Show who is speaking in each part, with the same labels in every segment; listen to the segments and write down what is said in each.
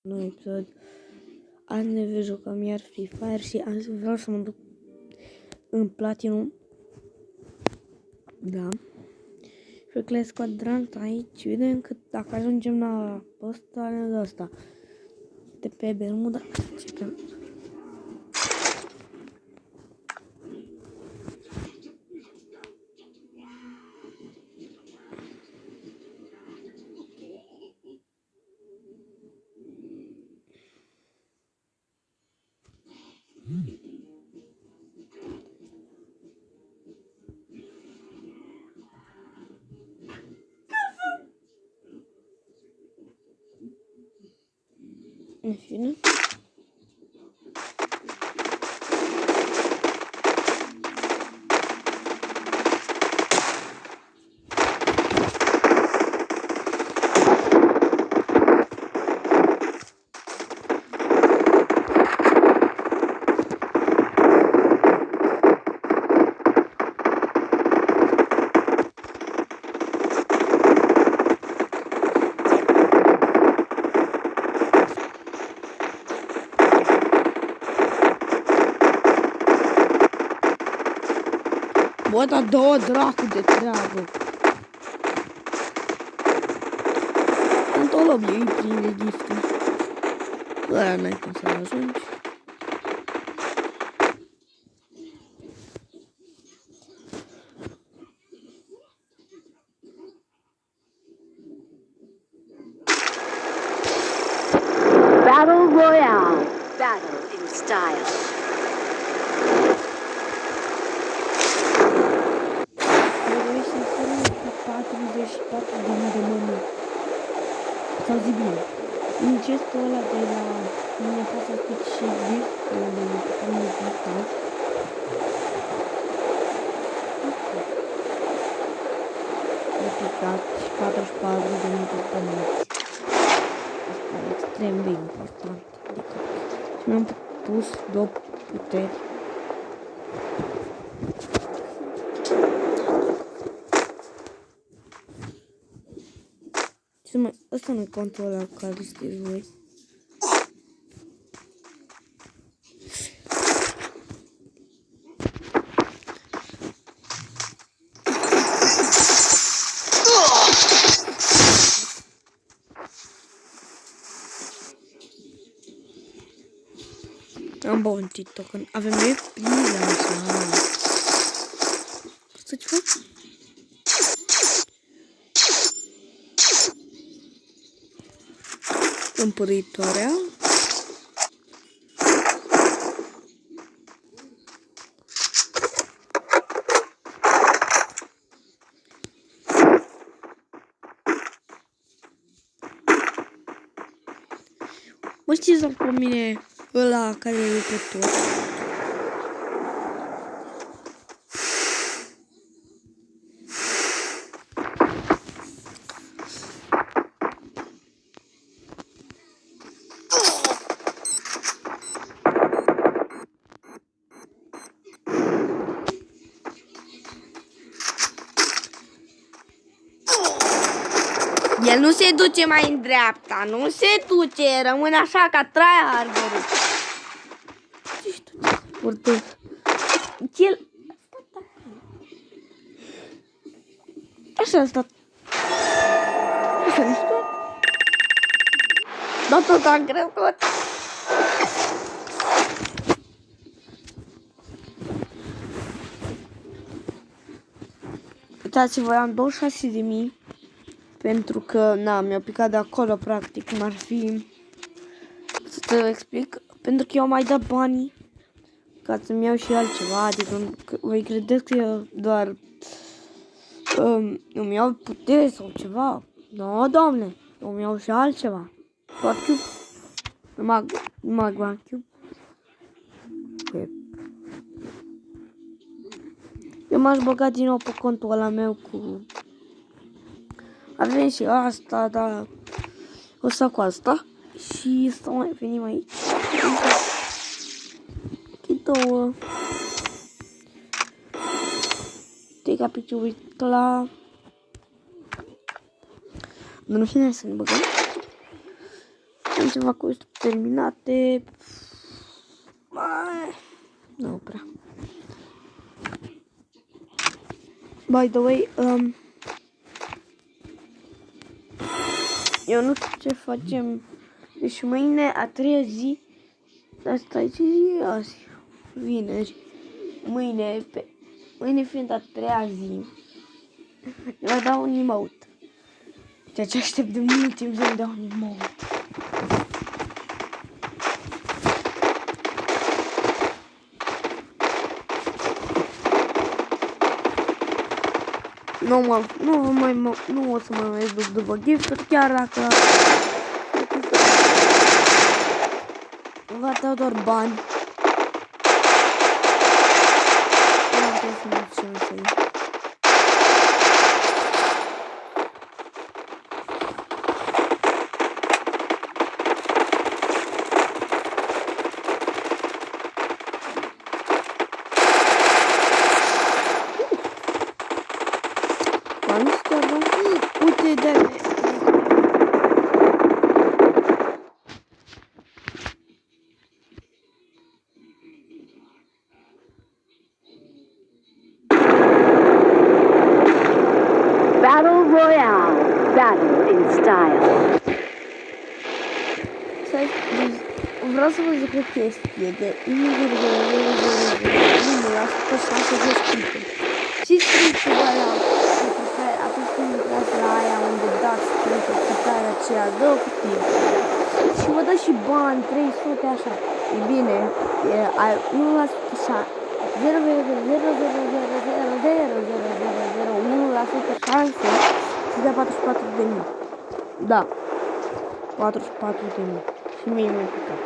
Speaker 1: nou episod. Azi ne jucăm iar Free Fire și azi vreau să mă duc în Platinum. Da. Și că squadrant aici. Vedem că dacă ajungem la ăsta, de pe Bermuda, începem. În fine. Bă, dar două dracu de treabă. Sunt o lobby, e plin de gifte. Ăla n-ai cum să ajungi.
Speaker 2: Battle Royale. Battle in style.
Speaker 1: Trebuie să fără ca 44 de mământ. Sau zi bine. În gestul ăla de la mine poate să spui și gift, unde ne putem gift azi. E picat și 44 de pămânți. Asta e extrem de important. Adică și mi-am pus două puteri. Ăsta nu-i contul ăla care știți voi. Am băut un TikTok. Avem noi plină așa. Să-ți fac? Împăritoarea. Mă știți pe mine ăla care e pe tot? El nu se duce mai în dreapta, nu se duce, rămâne așa ca tryharder-ul. El... Așa a stat. Așa nu știu. Dar tot am crescut. Uitați-vă, am 26.000. Pentru că, na, mi-a picat de acolo, practic, cum ar fi, să te explic, pentru că eu am mai dat banii ca să-mi iau și altceva, adică voi credeți că eu doar îmi iau putere sau ceva? Nu, doamne, eu îmi iau și altceva, doar cube, numai Grand Cube. Eu m-aș băga din nou pe contul ăla meu cu... Avem și asta, dar o să cu asta și să mai venim aici. Două. Take a picture with Cla. Nu știu să ne băgăm. Am ceva quest terminate. Nu prea. By the way, eu nu știu ce facem. Deci mâine, a treia zi, asta e ce zi e azi? Vineri. Mâine fiind a treia zi, ne va da un emote. Ceea ce aștept de mult timp să-mi dea un emote. Nu o să mai duc după gifturi, chiar dacă va da doar bani. Nu trebuie să mă duc ce să uite, de
Speaker 2: Battle Royale. Battle in style.
Speaker 1: vreau să vă zic o chestie de 1,000% șanse de scriptă. Și scriptul ăla, atunci când intrați la aia unde dați pentru câtarea aceea, dă o cutie. Și vă dă și bani, 300 așa. E bine, nu luați așa, 0,000000001% șanse să dea 44.000. Da, 44.000. Și mie mi-a picat.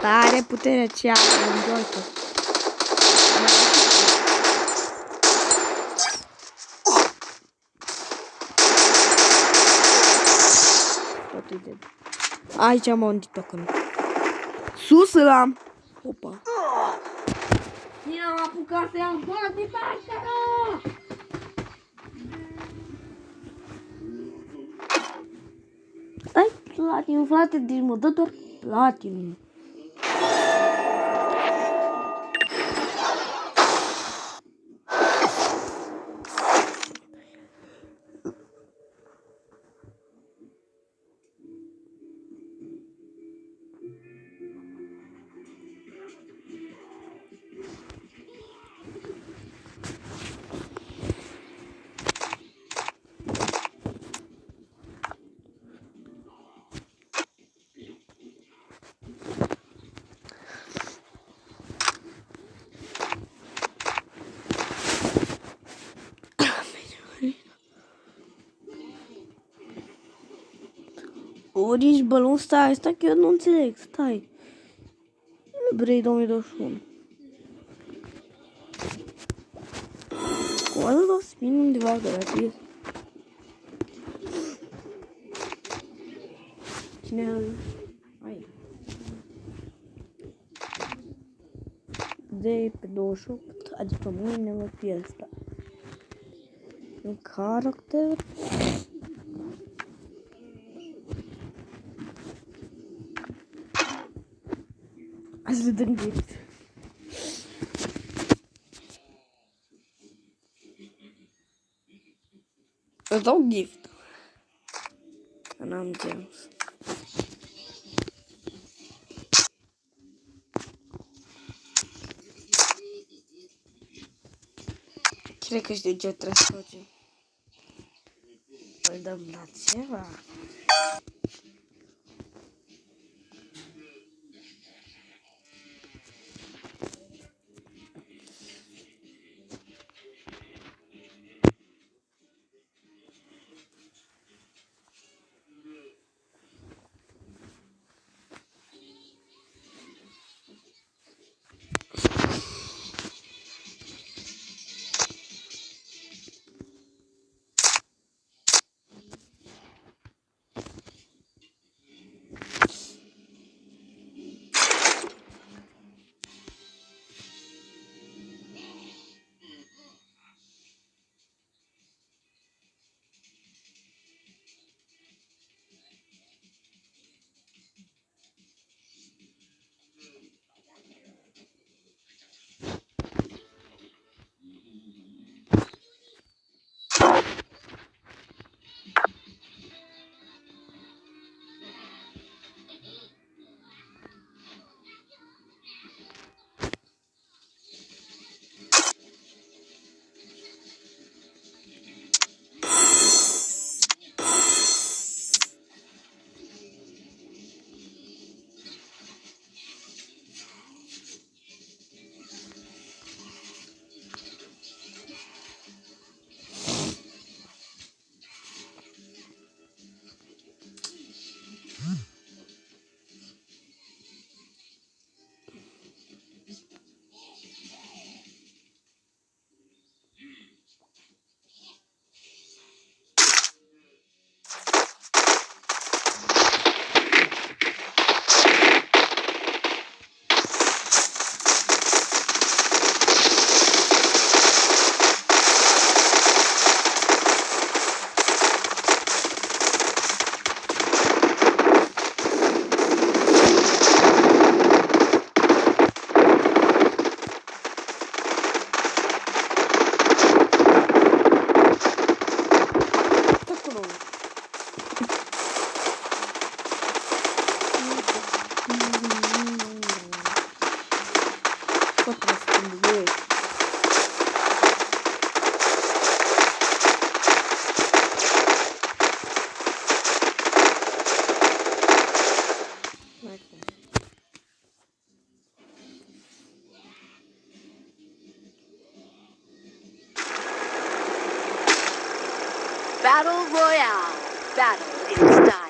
Speaker 1: Tare puterea aceea în joacă. Aici am un token. Sus l-am. Opa. Cine am apucat să iau bani de pașteră? Ai platinum, frate, deci mă dă doar platinum. Ori ești balon, stai că eu nu înțeleg, stai. Vrei 2021. Oare o să vin undeva gratis? Cine a... Ai. De pe 28, adică mâine va fi asta. Un caracter. Azi le dăm gift. Îți dau gift. Că n-am gems. Cred că știu ce trebuie să facem. Îl dăm la ceva.
Speaker 2: Battle Royale. Battle in style.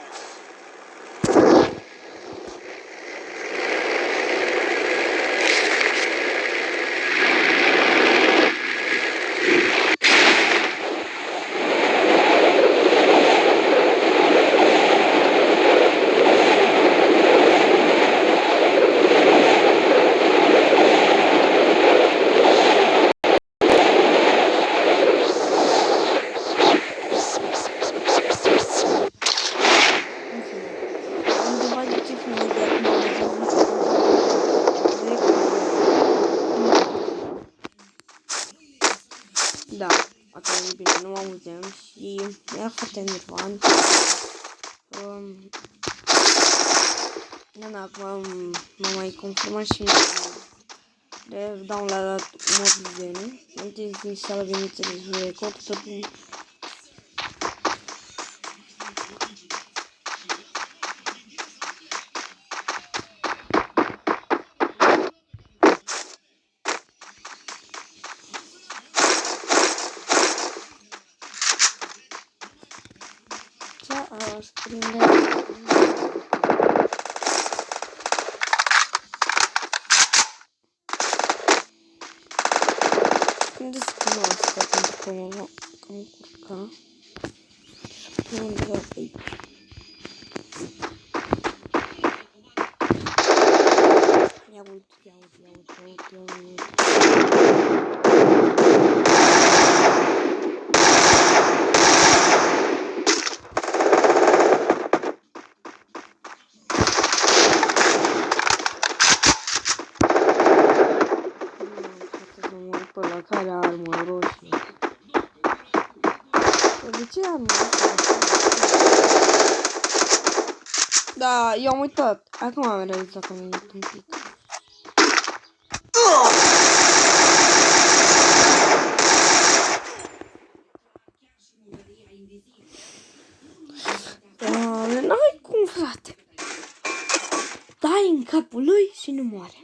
Speaker 1: Undeva de ce filme de acum am văzut. Da, acum e bine, nu mă auzem și era foarte enervant. Da, acum m-am mai conformat și le dau la mobilizare. Întâi din sală, bineînțeles, record totul. Aș prinde. Când spun asta pentru că mă încurca. Și prinde aici. Ia uite. La care armă roșie. De ce armă roșie? Da, eu am uitat. Acum am realizat că am venit un pic. N-ai cum, frate. Dai în capul lui și nu moare.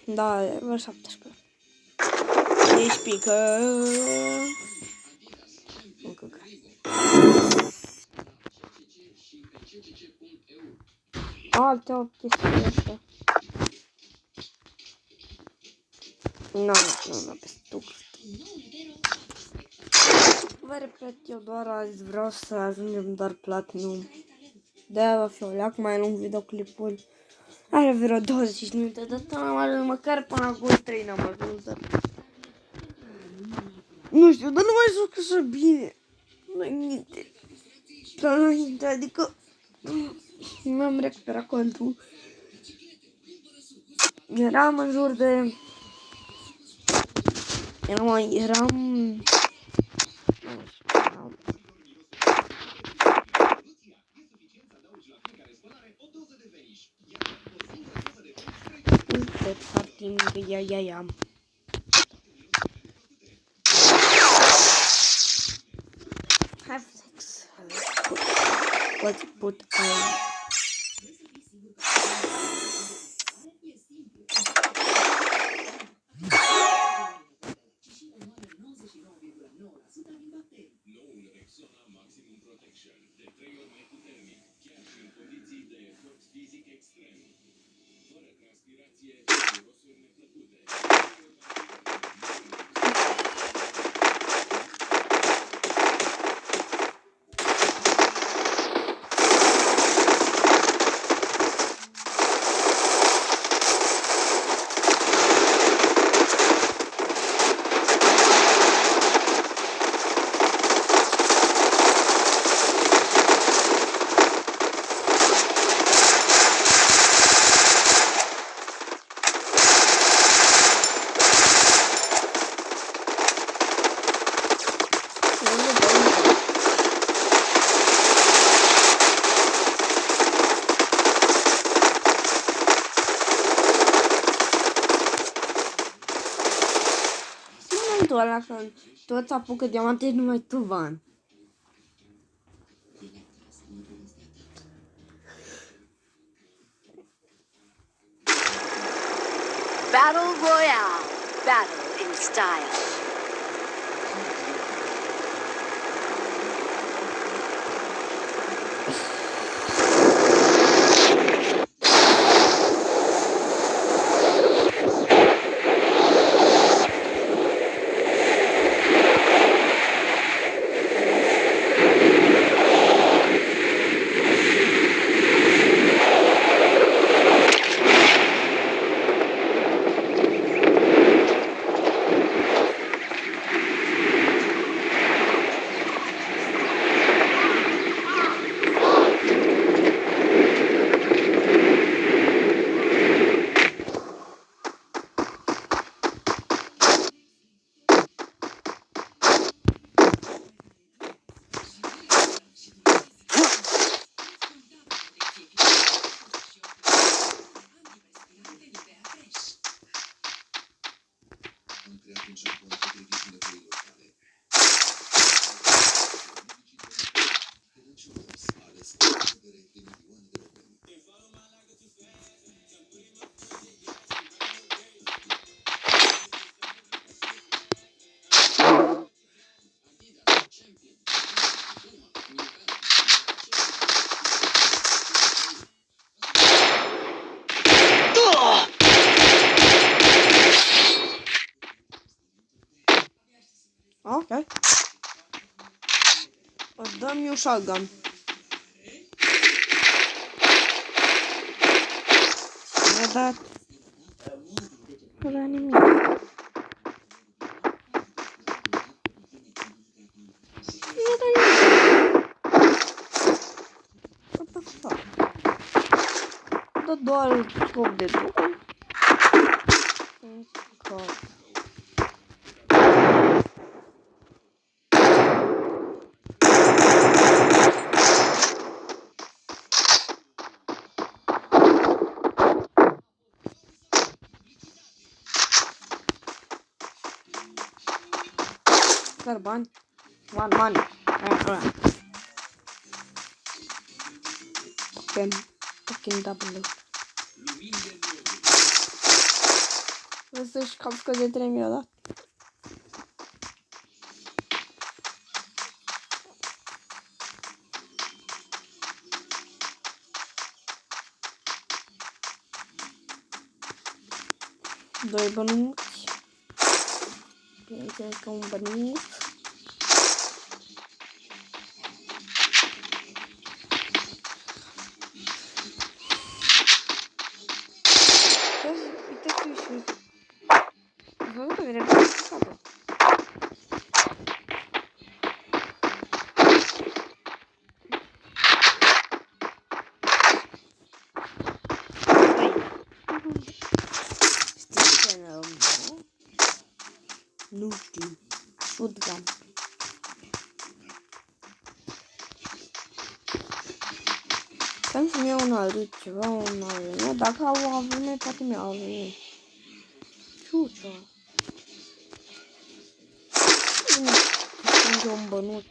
Speaker 1: Da, vreo 17. Ești pică. Alte o chestie asta. Nu, pe stup. Vă repet, eu doar azi vreau să ajungem doar platinum. De-aia va fi o leac mai lung videoclipul. Are vreo 20 minute, dar n-am ajuns, măcar până la gol 3 n-am ajuns, dar... Nu știu, dar nu mai joc așa bine. Înainte. Dar înainte, adică... Mi-am recuperat contul. Eram în jur de... Eram... Partim că ia. Have sex. Let's put momentul ăla când toți apucă diamante, numai tu, Van.
Speaker 2: Battle Royale. Battle in style.
Speaker 1: Ok. Îți dăm eu shotgun. Mi-a dat... Nu da nimic. Mi-a dat nimic. What the fuck? Dă doar scop de două. God. Dar bani. Bani. Fucking double. Vreau să-și capscă de 3000 dat. Doi bănuți. Bineînțeles că un bănuț. Uite că și... Văd că vine pe capă. Știi ce ne-am nou? Nu știu. Shotgun. Cam să-mi iau un alt ceva, un alt. Dacă au avune, poate mi-au avune. Ciucea. Sunt un bănuț.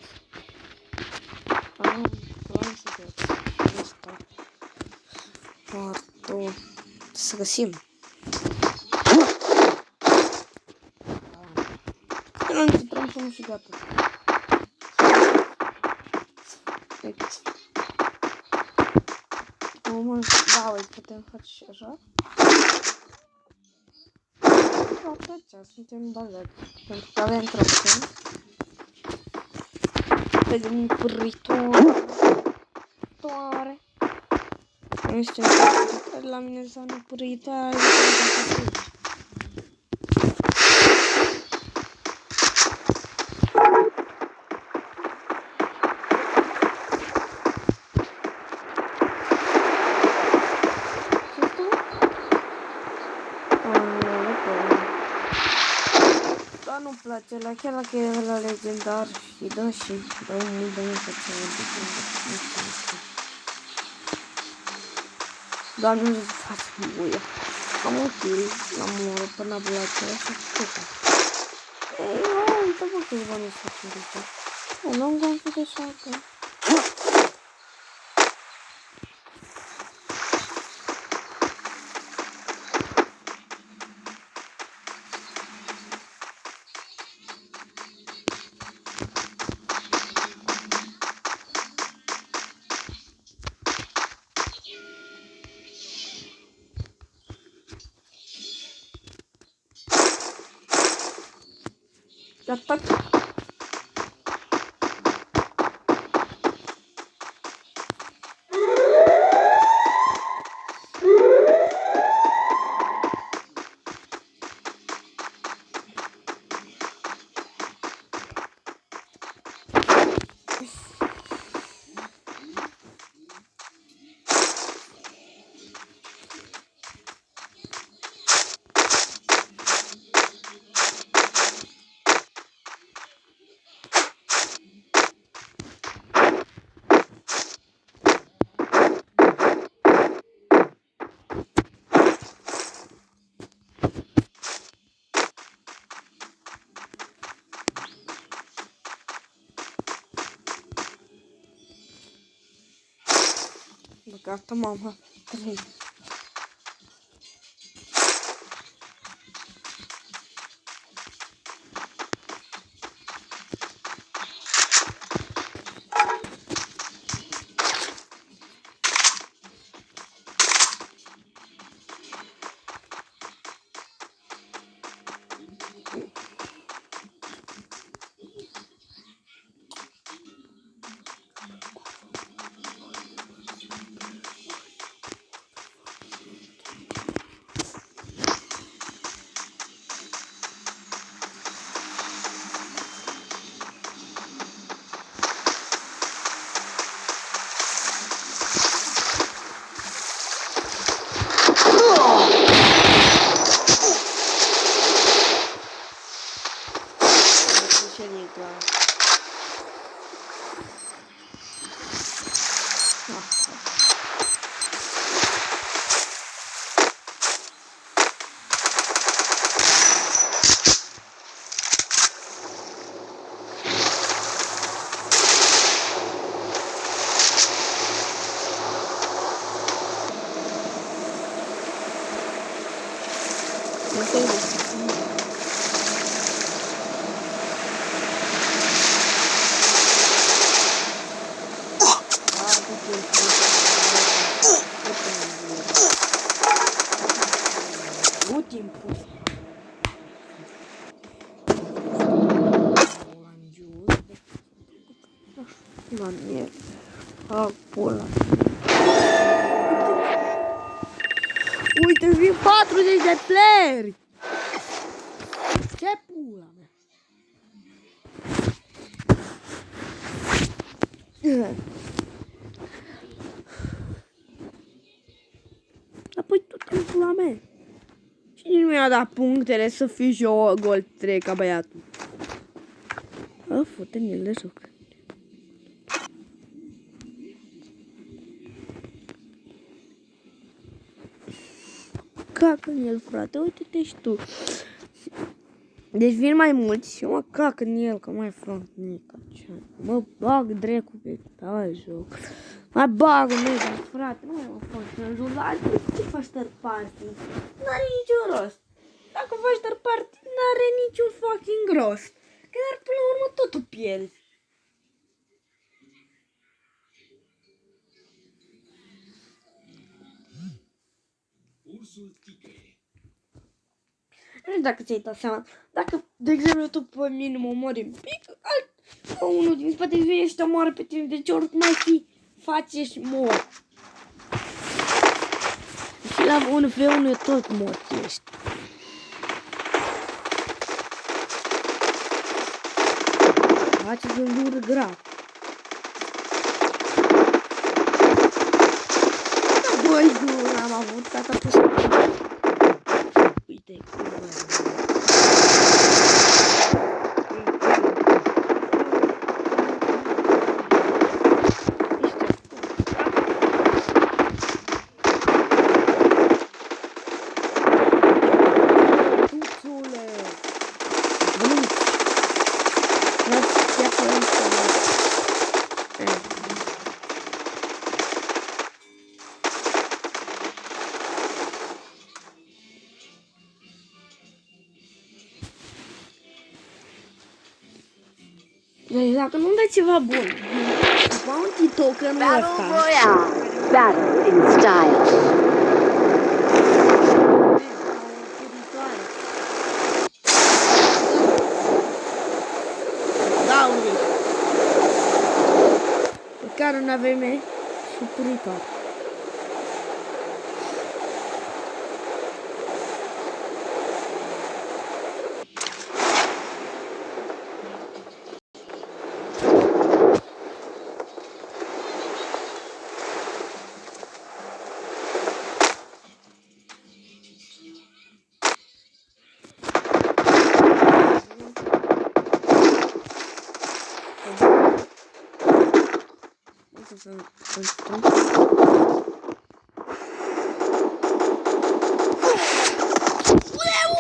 Speaker 1: Am să văd. Asta. Foarte. Să găsim. Nu intrăm să nu și gata. Deci. Da, uite, putem face și așa. Așa, suntem bazați. Pentru că avem trocuri. Vedem un pârritor. Toare. Nu știu ce la mine înseamnă pârritoare. Nu-mi place la chiar dacă e la legendar și dă și dă mult de mult să dar nu se face muie. Am un kill, l-am omorât până la acela și putea. Ei, uite-mă câți bani să facem de aici. Eu nu am bani de șapte. Atac. Gata, mama. 3. Pula. Uite, vin 40 de playeri. Ce pula mea? Apoi tu te pula mea. Cine nu mi-a dat punctele să fiu și eu gol 3 ca băiatul? Fute-mi el de joc. Cac în el, frate, uite-te și tu. Deci vin mai mulți și eu mă cac în el, că mai fac nimic. Mă bag drecu pe tal joc. Mai bag în el, frate, nu mai mă fac în joc. Dar ce faci third party? N-are niciun rost. Dacă faci third party, n-are niciun fucking rost. Că dar până la urmă tot o pierzi. Nu știu dacă ți-ai dat seama. Dacă, de exemplu, tu pe mine mă omori un pic, unul din spate vine și te omoară pe tine. Deci oricum ai fi, face și mor. Și la 1v1 tot mor ești. Faceți un dur grav. Băi, nu am avut tata pus. Uite, curva. Tuțule! Veniți! Deci dacă nu-mi dai ceva bun, bounty token-ul
Speaker 2: Battle
Speaker 1: ăsta.
Speaker 2: Royale. Battle in style.
Speaker 1: Da, unde? Chiar în aveme supăritoare.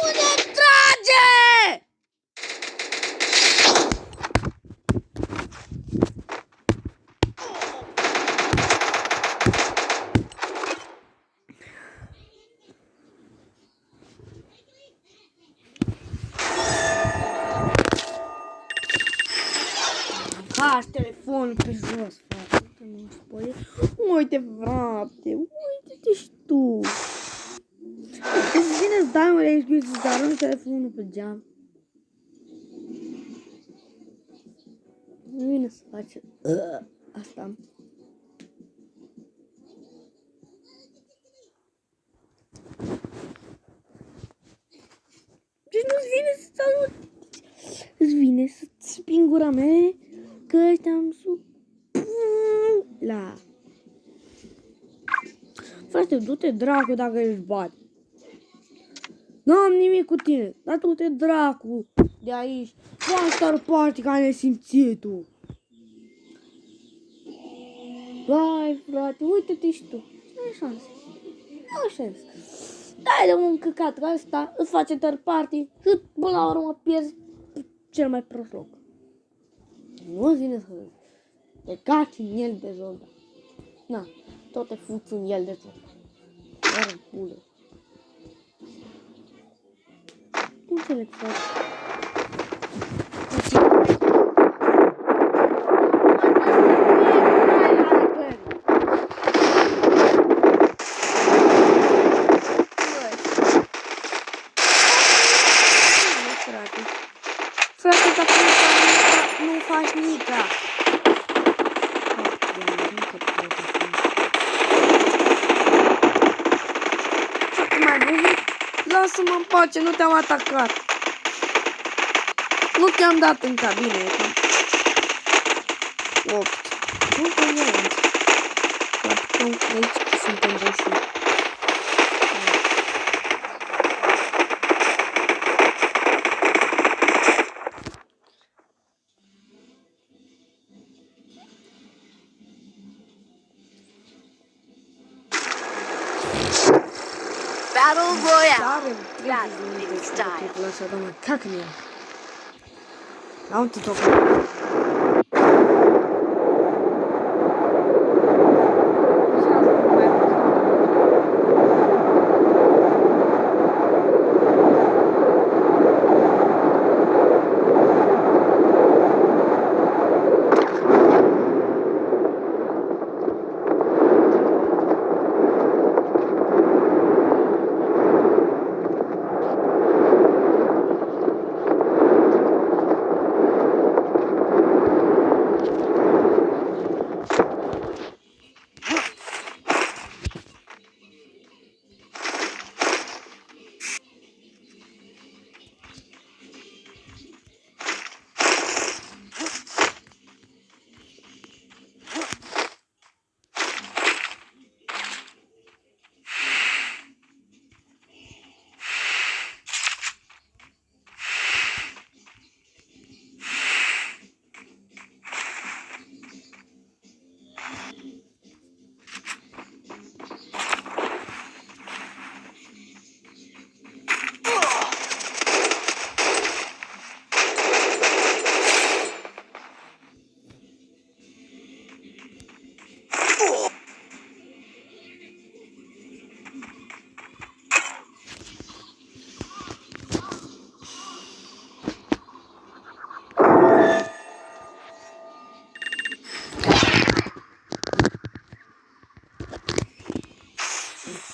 Speaker 1: Unde trage? Faci telefonul pe jos, frate. Nu spui. Uite, frate, uite-te și tu. Îți vine să dai un rescue să-ți arunci telefonul pe geam. Nu vine să faci asta. Deci nu-ți vine să-ți arunci. Îți vine să-ți spin gura mea că ăștia am sub... La... Frate, du-te dracu dacă ești bani. N-am nimic cu tine, dar du-te dracu de aici. Faci party ca nesimțitul. Vai, frate, uite-te și tu. Ai șanse. Ai șanse. Dai de un căcat ca ăsta, îți face third party și până la urmă pierzi cel mai prost loc. Nu-ți vine să te caci în el de jos. Na, tot te fuți în el de jos. Doar în pulă. Nu înțeleg, frate. Frate, dacă nu faci nica. M-ai văzut? Lasă-mă în pace, nu te-am atacat. Nu te-am dat în cabine. 8. Nu te iau. Aici suntem roșii.
Speaker 2: Battle Royale. Battle in style.
Speaker 1: Lasă, doamne, cacă în el. La unde te tocă?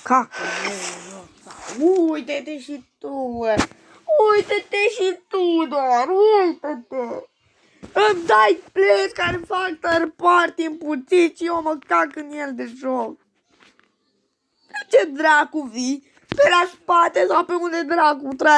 Speaker 1: cacă. Uite-te și tu, uite-te și tu doar, uite-te. Îmi dai players care fac third party împuțiți și eu mă cac în el de joc. De ce dracu vii? Pe la spate sau pe unde dracu tragi?